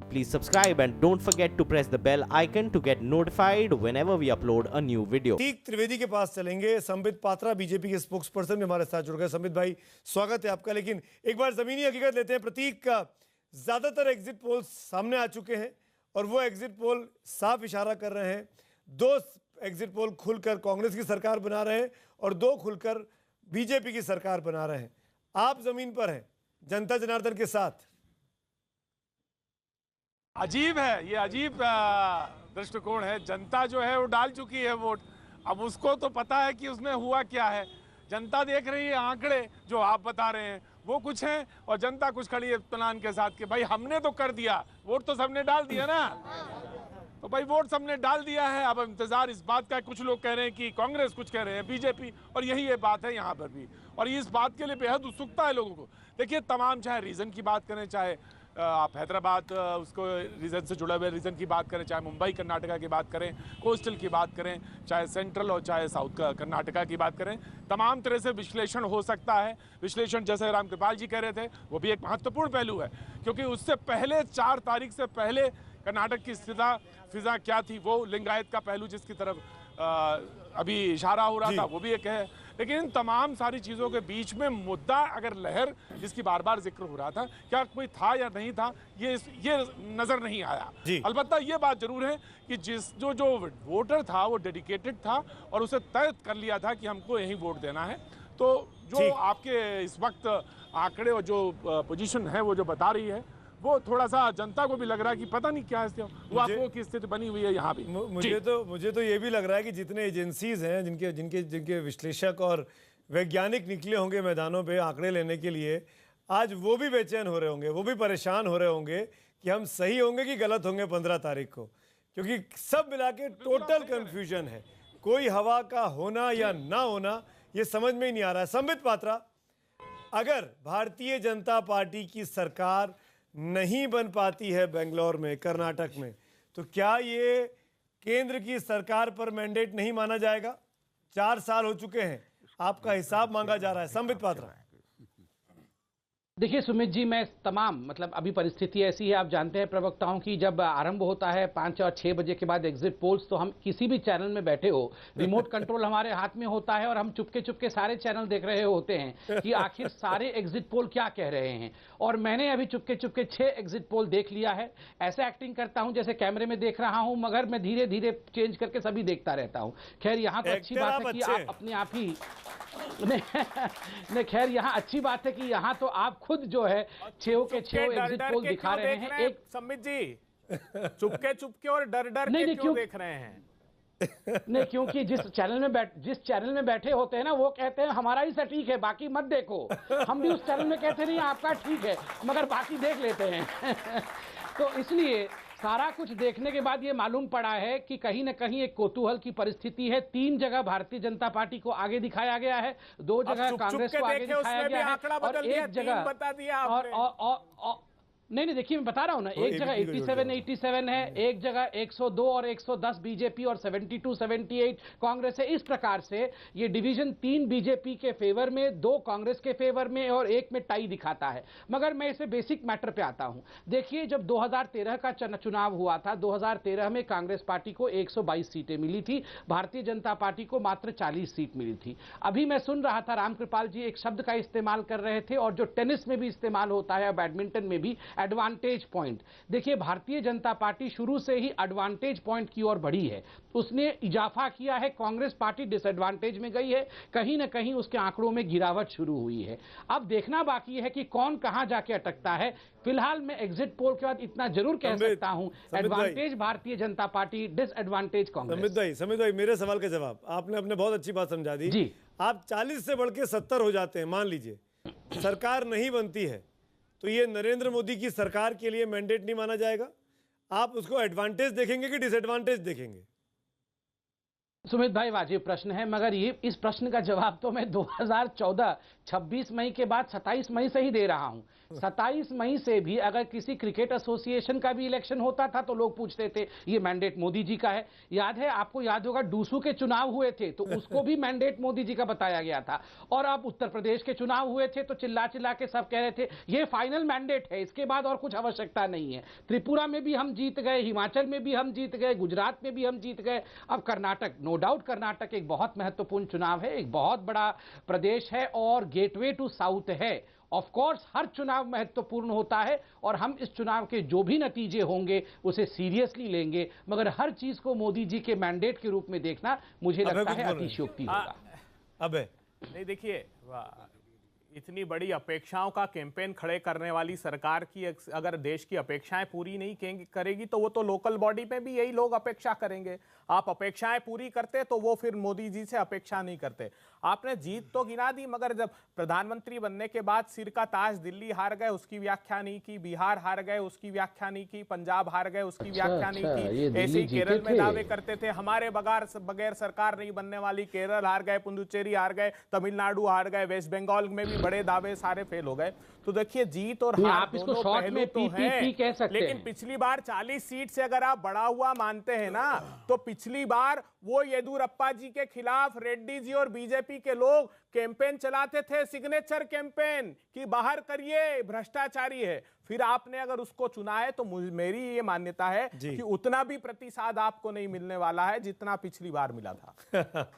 please subscribe and don't forget to press the bell icon to get notified whenever we upload a new video. प्रतीक त्रिवेदी के पास चलेंगे। Sambit Patra BJP के spokesperson भी हमारे साथ जुड़ गए। संबित भाई, स्वागत है आपका। लेकिन एक बार जमीनी हकीकत लेते हैं। प्रतीक, का ज्यादातर एग्जिट पोल सामने आ चुके हैं और वो एग्जिट पोल साफ इशारा कर रहे हैं। 2 एग्जिट पोल खुलकर कांग्रेस की सरकार बना रहे हैं और 2 खुलकर बीजेपी की सरकार बना रहे हैं। आप जमीन पर हैं, जनता जनार्दन के साथ। अजीब है, ये अजीब दृष्टिकोण है। जनता जो है वो डाल चुकी है वोट। अब उसको तो पता है कि उसमें हुआ क्या है। जनता देख रही है आंकड़े जो आप बता रहे हैं वो कुछ हैं और जनता कुछ खड़ी है इत्मीनान के साथ कि भाई हमने तो कर दिया, वोट तो सबने डाल दिया ना। तो भाई वोट सबने डाल दिया है। अब इंतजार इस बात का है, कुछ लोग कह रहे हैं कि कांग्रेस, कुछ कह रहे हैं बीजेपी, और यही ये बात है यहाँ पर भी। और इस बात के लिए बेहद उत्सुकता है लोगों को। देखिए, तमाम चाहे रीजन की बात करें, चाहे आप हैदराबाद उसको रीजन से जुड़े हुए रीजन की बात करें, चाहे मुंबई कर्नाटका की बात करें, कोस्टल की बात करें, चाहे सेंट्रल और चाहे साउथ कर्नाटका की बात करें, तमाम तरह से विश्लेषण हो सकता है। विश्लेषण जैसे रामकृपाल जी कह रहे थे वो भी एक महत्वपूर्ण पहलू है, क्योंकि उससे पहले 4 तारीख से पहले कर्नाटक की फिजा क्या थी, वो लिंगायत का पहलू जिसकी तरफ अभी इशारा हो रहा था, वो भी एक है। लेकिन इन तमाम सारी चीज़ों के बीच में मुद्दा, अगर लहर जिसकी बार बार जिक्र हो रहा था, क्या कोई था या नहीं था, ये नज़र नहीं आया। अलबत्ता ये बात जरूर है कि जो वोटर था वो डेडिकेटेड था और उसे तय कर लिया था कि हमको यही वोट देना है। तो जो आपके इस वक्त आंकड़े और जो पोजीशन है वो जो बता रही है, वो थोड़ा सा जनता को भी लग रहा है कि पता नहीं क्या है, वो आपको की स्थिति बनी हुई है यहाँ भी। मुझे तो ये भी लग रहा है कि जितने एजेंसीज हैं, जिनके विश्लेषक और वैज्ञानिक निकले होंगे मैदानों पे आंकड़े लेने के लिए, आज वो भी बेचैन हो रहे होंगे, वो भी परेशान हो रहे होंगे कि हम सही होंगे कि गलत होंगे 15 तारीख को, क्योंकि सब मिला के टोटल कंफ्यूजन है। कोई हवा का होना या ना होना ये समझ में ही नहीं आ रहा है। संबित पात्रा, अगर भारतीय जनता पार्टी की सरकार नहीं बन पाती है बेंगलोर में, कर्नाटक में, तो क्या ये केंद्र की सरकार पर मैंडेट नहीं माना जाएगा? 4 साल हो चुके हैं, आपका हिसाब मांगा जा रहा है। संबित पात्रा, देखिए सुमित जी, मैं मतलब अभी परिस्थिति ऐसी है, आप जानते हैं प्रवक्ताओं की, जब आरंभ होता है 5 और 6 बजे के बाद एग्जिट पोल्स, तो हम किसी भी चैनल में बैठे हो, रिमोट कंट्रोल हमारे हाथ में होता है और हम चुपके चुपके सारे चैनल देख रहे होते हैं कि आखिर सारे एग्जिट पोल क्या कह रहे हैं। और मैंने अभी चुपके चुपके 6 एग्जिट पोल देख लिया है। ऐसे एक्टिंग करता हूं जैसे कैमरे में देख रहा हूं, मगर मैं धीरे धीरे चेंज करके सभी देखता रहता हूं। खैर, यहाँ तो अच्छी बात है कि आप अपने आप ही नहीं, खैर यहाँ अच्छी बात है कि यहाँ तो आप खुद जो है 6 के 6 एग्जिट पोल दिखा रहे हैं। एक संबित जी, चुपके और डर के क्यों देख रहे हैं? नहीं, क्योंकि जिस चैनल में बैठे होते हैं ना, वो कहते हैं हमारा ही सटीक है, बाकी मत देखो। हम भी उस चैनल में कहते नहीं आपका ठीक है, मगर बाकी देख लेते हैं। तो इसलिए सारा कुछ देखने के बाद ये मालूम पड़ा है कि कहीं न कहीं एक कौतूहल की परिस्थिति है। 3 जगह भारतीय जनता पार्टी को आगे दिखाया गया है, 2 जगह कांग्रेस को आगे दिखाया गया है और एक जगह बता दिया नहीं, देखिए मैं बता रहा हूं ना, एक जगह 87 है, एक जगह 102 और 110 बीजेपी और 72 78 कांग्रेस है। इस प्रकार से ये डिवीजन 3 बीजेपी के फेवर में, 2 कांग्रेस के फेवर में और 1 में टाई दिखाता है। मगर मैं इसे बेसिक मैटर पे आता हूं। देखिए, जब 2013 का चुनाव हुआ था, 2013 में कांग्रेस पार्टी को 122 सीटें मिली थी, भारतीय जनता पार्टी को मात्र 40 सीट मिली थी। अभी मैं सुन रहा था रामकृपाल जी एक शब्द का इस्तेमाल कर रहे थे और जो टेनिस में भी इस्तेमाल होता है, बैडमिंटन में भी, एडवांटेज पॉइंट। देखिए, भारतीय जनता पार्टी शुरू से ही एडवांटेज पॉइंट की ओर बढ़ी है, उसने इजाफा किया है। कांग्रेस पार्टी डिसएडवांटेज में गई है, कहीं ना कहीं उसके आंकड़ों में गिरावट शुरू हुई है। अब देखना बाकी है कि कौन कहां जाके अटकता है। फिलहाल मैं एग्जिट पोल के बाद इतना जरूर कह सकता हूं, advantage Bharatiya Janata party, disadvantage Congress. समित भाई, मेरे सवाल का जवाब आपने अपने बहुत अच्छी बात समझा दी जी। आप 40 से बढ़ के 70 हो जाते हैं, मान लीजिए सरकार नहीं बनती है, तो ये नरेंद्र मोदी की सरकार के लिए मैंडेट नहीं माना जाएगा? आप उसको एडवांटेज देखेंगे कि डिसएडवांटेज देखेंगे? सुमित भाई, वाजिब प्रश्न है, मगर ये इस प्रश्न का जवाब तो मैं 2014 26 मई के बाद 27 मई से ही दे रहा हूं 27 मई से भी अगर किसी क्रिकेट एसोसिएशन का भी इलेक्शन होता था तो लोग पूछते थे ये मैंडेट मोदी जी का है। याद है, आपको याद होगा डूसू के चुनाव हुए थे तो उसको भी मैंडेट मोदी जी का बताया गया था। और अब उत्तर प्रदेश के चुनाव हुए थे तो चिल्ला चिल्ला के सब कह रहे थे ये फाइनल मैंडेट है, इसके बाद और कुछ आवश्यकता नहीं है। त्रिपुरा में भी हम जीत गए, हिमाचल में भी हम जीत गए, गुजरात में भी हम जीत गए। अब कर्नाटक, नो डाउट कर्नाटक एक बहुत महत्वपूर्ण चुनाव है, एक बहुत बड़ा प्रदेश है और गेटवे टू साउथ है। ऑफ कोर्स हर चुनाव महत्वपूर्ण होता है और हम इस चुनाव के जो भी नतीजे होंगे उसे सीरियसली लेंगे, मगर हर चीज को मोदी जी के मैंडेट के रूप में देखना मुझे लगता है अतिशयोक्ति होगा। अब नहीं, देखिए, इतनी बड़ी अपेक्षाओं का कैंपेन खड़े करने वाली सरकार की अगर देश की अपेक्षाएं पूरी नहीं करेगी तो वो तो लोकल बॉडी में भी यही लोग अपेक्षा करेंगे। आप अपेक्षाएं पूरी करते तो वो फिर मोदी जी से अपेक्षा नहीं करते। आपने जीत तो गिना दी, मगर जब प्रधानमंत्री बनने के बाद सिर का ताज दिल्ली हार गए उसकी व्याख्या नहीं की, बिहार हार गए उसकी व्याख्या नहीं की, पंजाब हार गए उसकी व्याख्या नहीं की। ऐसे ही केरल में दावे करते थे हमारे बगैर सरकार नहीं बनने वाली, केरल हार गए, पुदुचेरी हार गए, तमिलनाडु हार गए, वेस्ट बंगाल में भी बड़े दावे सारे फेल हो गए। तो देखिए, जीत और हार दोनों पहलू तो हैं, लेकिन पिछली बार 40 सीट से अगर आप बढ़ा हुआ मानते हैं ना, तो पिछली बार वो येदियुरप्पा जी के खिलाफ रेड्डी जी और बीजेपी के लोग कैंपेन चलाते थे, सिग्नेचर कैंपेन कि बाहर करिए भ्रष्टाचारी है। फिर आपने अगर उसको चुना है तो मेरी ये मान्यता है कि उतना भी प्रतिसाद आपको नहीं मिलने वाला है जितना पिछली बार मिला था।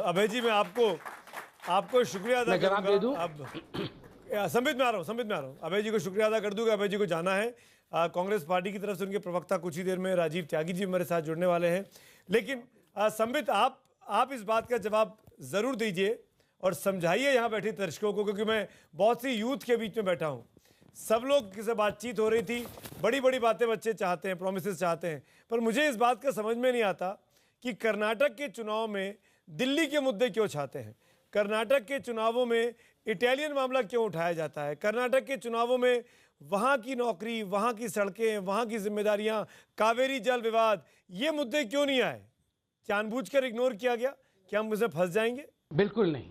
अभय जी, मैं आपको शुक्रिया अदा करूंगा। अब संबित में आ रहा हूं। अभय जी को शुक्रिया अदा कर दूंगा। अभय जी को जाना है कांग्रेस पार्टी की तरफ से उनके प्रवक्ता कुछ ही देर में राजीव त्यागी जी मेरे साथ जुड़ने वाले हैं। लेकिन संबित, आप इस बात का जवाब जरूर दीजिए और समझाइए यहाँ बैठे दर्शकों को, क्योंकि मैं बहुत सी यूथ के बीच में बैठा हूँ। सब लोग से बातचीत हो रही थी, बड़ी बड़ी बातें बच्चे चाहते हैं, प्रोमिसेस चाहते हैं, पर मुझे इस बात का समझ में नहीं आता कि कर्नाटक के चुनाव में दिल्ली के मुद्दे क्यों चाहते हैं, कर्नाटक के चुनावों में इटालियन मामला क्यों उठाया जाता है, कर्नाटक के चुनावों में वहाँ की नौकरी, वहाँ की सड़कें, वहाँ की जिम्मेदारियाँ, कावेरी जल विवाद, ये मुद्दे क्यों नहीं आए? जानबूझकर इग्नोर किया गया? क्या हम उसे फंस जाएंगे? बिल्कुल नहीं,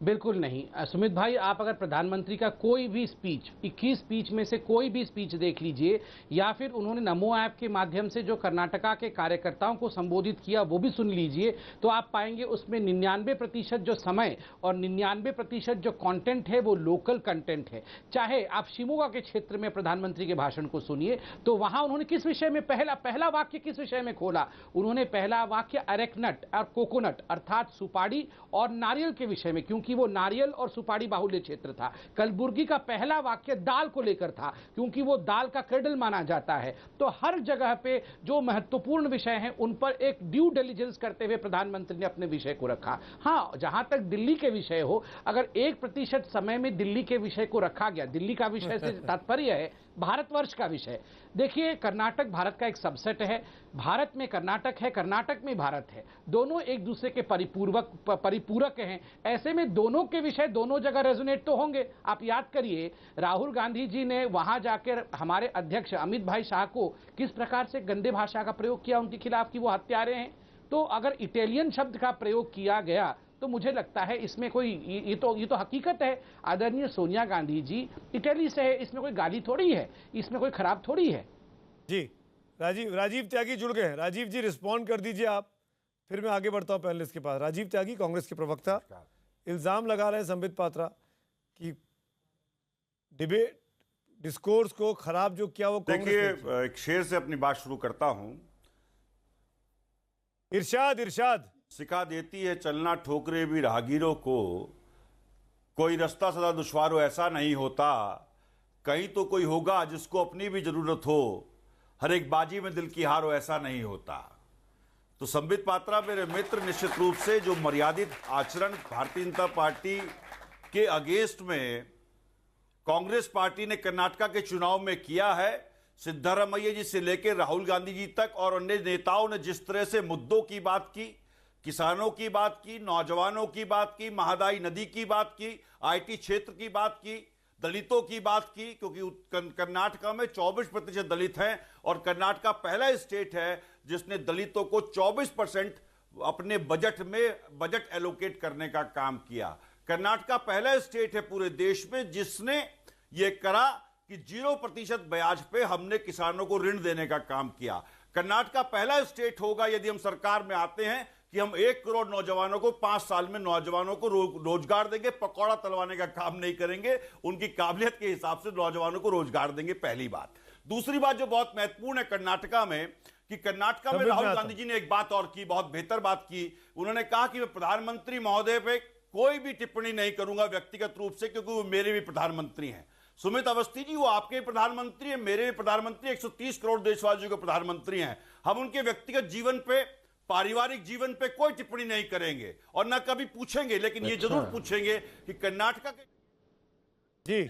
बिल्कुल नहीं। सुमित भाई, आप अगर प्रधानमंत्री का कोई भी स्पीच, 21 स्पीच में से कोई भी स्पीच देख लीजिए, या फिर उन्होंने नमो ऐप के माध्यम से जो कर्नाटका के कार्यकर्ताओं को संबोधित किया वो भी सुन लीजिए, तो आप पाएंगे उसमें 99% जो समय और 99% जो कंटेंट है वो लोकल कंटेंट है। चाहे आप शिमोगा के क्षेत्र में प्रधानमंत्री के भाषण को सुनिए तो वहां उन्होंने किस विषय में पहला वाक्य किस विषय में खोला? उन्होंने पहला वाक्य अरेकनट और कोकोनट अर्थात सुपारी और नारियल के विषय में, क्योंकि वो नारियल और सुपारी बाहुल्य क्षेत्र था। कलबुर्गी का पहला वाक्य दाल को लेकर था, क्योंकि वो दाल का क्रेडल माना जाता है। तो हर जगह पे जो महत्वपूर्ण विषय हैं उन पर एक ड्यू डिलिजेंस करते हुए प्रधानमंत्री ने अपने विषय को रखा। हाँ, जहां तक दिल्ली के विषय हो, अगर 1% समय में दिल्ली के विषय को रखा गया, दिल्ली का विषय से तात्पर्य है भारतवर्ष का विषय। देखिए, कर्नाटक भारत का एक सबसेट है, भारत में कर्नाटक है, कर्नाटक में भारत है, दोनों एक दूसरे के परिपूरक हैं। ऐसे में दोनों के विषय दोनों जगह रेजोनेट तो होंगे। आप याद करिए, राहुल गांधी जी ने वहां जाकर हमारे अध्यक्ष अमित भाई शाह को किस प्रकार से गंदे भाषा का प्रयोग किया उनके खिलाफ कि वो हत्यारे हैं। तो अगर इटालियन शब्द का प्रयोग किया गया तो मुझे लगता है इसमें कोई ये तो हकीकत है। आदरणीय सोनिया गांधी जी इटली से है, इसमें कोई गाली थोड़ी है, इसमें कोई खराब थोड़ी है। जी, राजीव त्यागी जुड़ गए हैं। राजीव जी, रिस्पॉन्ड कर दीजिए आप, फिर मैं आगे बढ़ता हूं पैनलिस्ट के पास। राजीव त्यागी, कांग्रेस के प्रवक्ता, इल्जाम लगा रहे हैं संबित पात्रा कि डिबेट डिस्कोर्स को खराब जो किया वो कांग्रेस। देखिए, एक शेर से अपनी बात शुरू करता हूं। इरशाद सिखा देती है चलना ठोकरे भी राहगीरों को, कोई रास्ता सदा दुश्वार हो ऐसा नहीं होता, कहीं तो कोई होगा जिसको अपनी भी जरूरत हो, हर एक बाजी में दिल की हार हो ऐसा नहीं होता। तो संबित पात्रा मेरे मित्र, निश्चित रूप से जो मर्यादित आचरण भारतीय जनता पार्टी के अगेंस्ट में कांग्रेस पार्टी ने कर्नाटका के चुनाव में किया है, सिद्धारमैया जी से लेकर राहुल गांधी जी तक और अन्य नेताओं ने जिस तरह से मुद्दों की बात की, किसानों की बात की, नौजवानों की बात की, महादाई नदी की बात की, आईटी क्षेत्र की बात की, दलितों की बात की, क्योंकि कर्नाटका में 24% दलित हैं और कर्नाटका पहला स्टेट है जिसने दलितों को 24% अपने बजट एलोकेट करने का काम किया। कर्नाटका पहला स्टेट है पूरे देश में जिसने ये करा कि 0% ब्याज पे हमने किसानों को ऋण देने का काम किया। कर्नाटक पहला स्टेट होगा यदि हम सरकार में आते हैं कि हम 1 करोड़ नौजवानों को 5 साल में नौजवानों को रोजगार देंगे, पकौड़ा तलवाने का काम नहीं करेंगे, उनकी काबिलियत के हिसाब से नौजवानों को रोजगार देंगे। पहली बात। दूसरी बात जो बहुत महत्वपूर्ण है कर्नाटक में, कि कर्नाटक में राहुल गांधी जी ने एक बात और की, बहुत बेहतर बात की। उन्होंने कहा कि मैं प्रधानमंत्री महोदय पे कोई भी टिप्पणी नहीं करूंगा व्यक्तिगत रूप से, क्योंकि वो मेरे भी प्रधानमंत्री हैं। सुमित अवस्थी जी, वो आपके प्रधानमंत्री हैं, मेरे भी प्रधानमंत्री, 130 करोड़ देशवासियों के प्रधानमंत्री हैं। हम उनके व्यक्तिगत जीवन पे, पारिवारिक जीवन पे कोई टिप्पणी नहीं करेंगे और ना कभी पूछेंगे, लेकिन ये जरूर पूछेंगे कि कर्नाटक के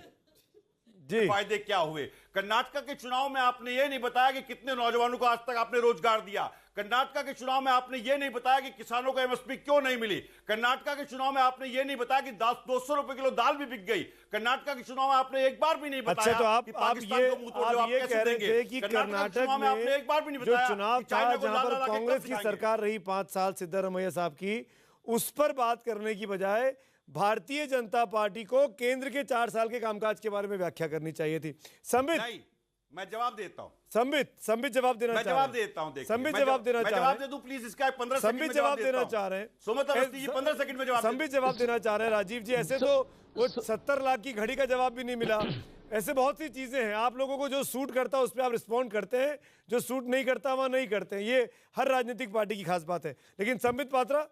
जी फायदे क्या हुए। कर्नाटक के चुनाव में आपने ये नहीं बताया कि कितने नौजवानों को आज तक आपने रोजगार दिया। कर्नाटक के चुनाव में आपने ये नहीं बताया कि किसानों को एमएसपी क्यों नहीं मिली। कर्नाटक के चुनाव में आपने ये नहीं बताया कि 200 रुपए किलो दाल भी बिक गई। कर्नाटक के चुनाव में आपने एक बार भी नहीं बताया। अच्छा, तो आप कि पाकिस्तान को मुंह तोड़ जवाब ये कैसे कह रहे देंगे। थे कि कर्नाटक में आपने एक बार भी नहीं जो बताया चुनाव कि था चाइना को जहां लाल पर ला के कांग्रेस कब की दिखाएंगे। सरकार रही 5 साल सिद्धारमैया साहब की, उस पर बात करने की बजाय भारतीय जनता पार्टी को केंद्र के 4 साल के कामकाज के बारे में व्याख्या करनी चाहिए थी। संबित, नहीं, मैं जवाब देता हूं। संबित जवाब देना मैं चाह जवाब रहे हैं। देता हूं। देखिए, संबित मैं जवाब देना मैं चाह जवाब रहे दे दूं प्लीज, इसका 15 सेकंड संबित में जवाब देता देना हूं। चाह रहे हैं। सुमित अवस्थी जी 15 सेकंड में जवाब संबित जवाब देना चाह रहे हैं। राजीव जी, ऐसे तो वो 70 लाख की घड़ी का जवाब भी नहीं मिला। ऐसे बहुत सी चीजें हैं, आप लोगों को जो सूट करता है उस पर आप रिस्पॉन्ड करते हैं, जो सूट नहीं करता वहां नहीं करते हैं। ये हर राजनीतिक पार्टी की खास बात है। लेकिन संबित पात्रा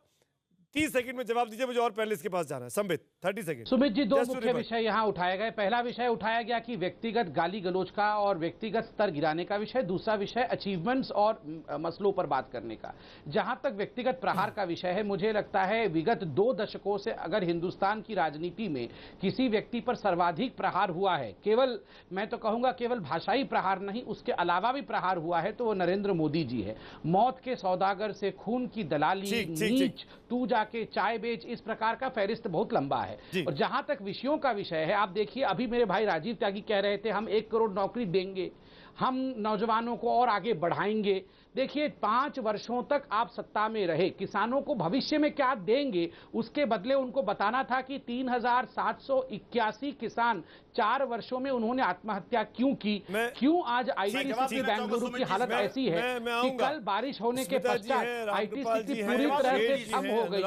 30 सेकंड में जवाब दीजिए, मुझे और पैनलिस्ट के पास जाना है। संबित 30 सेकंड। सुमित जी, दो मुख्य विषय यहाँ उठाए गए। पहला विषय उठाया गया कि व्यक्तिगत गाली गलौज का और व्यक्तिगत स्तर गिराने का विषय। दूसरा विषय अचीवमेंट्स और मसलों पर बात करने का। जहां तक व्यक्तिगत प्रहार का विषय है, मुझे लगता है विगत 2 दशकों से अगर हिंदुस्तान की राजनीति में किसी व्यक्ति पर सर्वाधिक प्रहार हुआ है, केवल मैं तो कहूंगा केवल भाषाई प्रहार नहीं, उसके अलावा भी प्रहार हुआ है, तो वो नरेंद्र मोदी जी है। मौत के सौदागर से खून की दलाली, नीच, तू जाके चाय बेच, इस प्रकार का फहरिस्त बहुत लंबा है। और जहां तक विषयों का विषय है, आप देखिए अभी मेरे भाई राजीव त्यागी कह रहे थे हम 1 करोड़ नौकरी देंगे, हम नौजवानों को और आगे बढ़ाएंगे। देखिए 5 वर्षों तक आप सत्ता में रहे, किसानों को भविष्य में क्या देंगे उसके बदले उनको बताना था कि 3781 किसान 4 वर्षों में उन्होंने आत्महत्या क्यों की। क्यों आज आईटी बेंगलुरु की हालत ऐसी है कि कल बारिश होने के पश्चात आईटी सिटी पूरी तरह से ठप हो गई।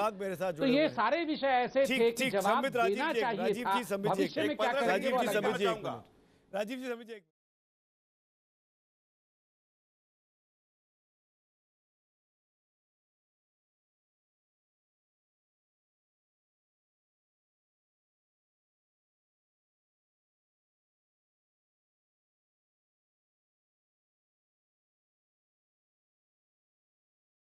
तो ये सारे विषय ऐसे थे कि जवाब देना चाहिए था, भविष्य में क्या करेंगे। राजीव जी समझिए।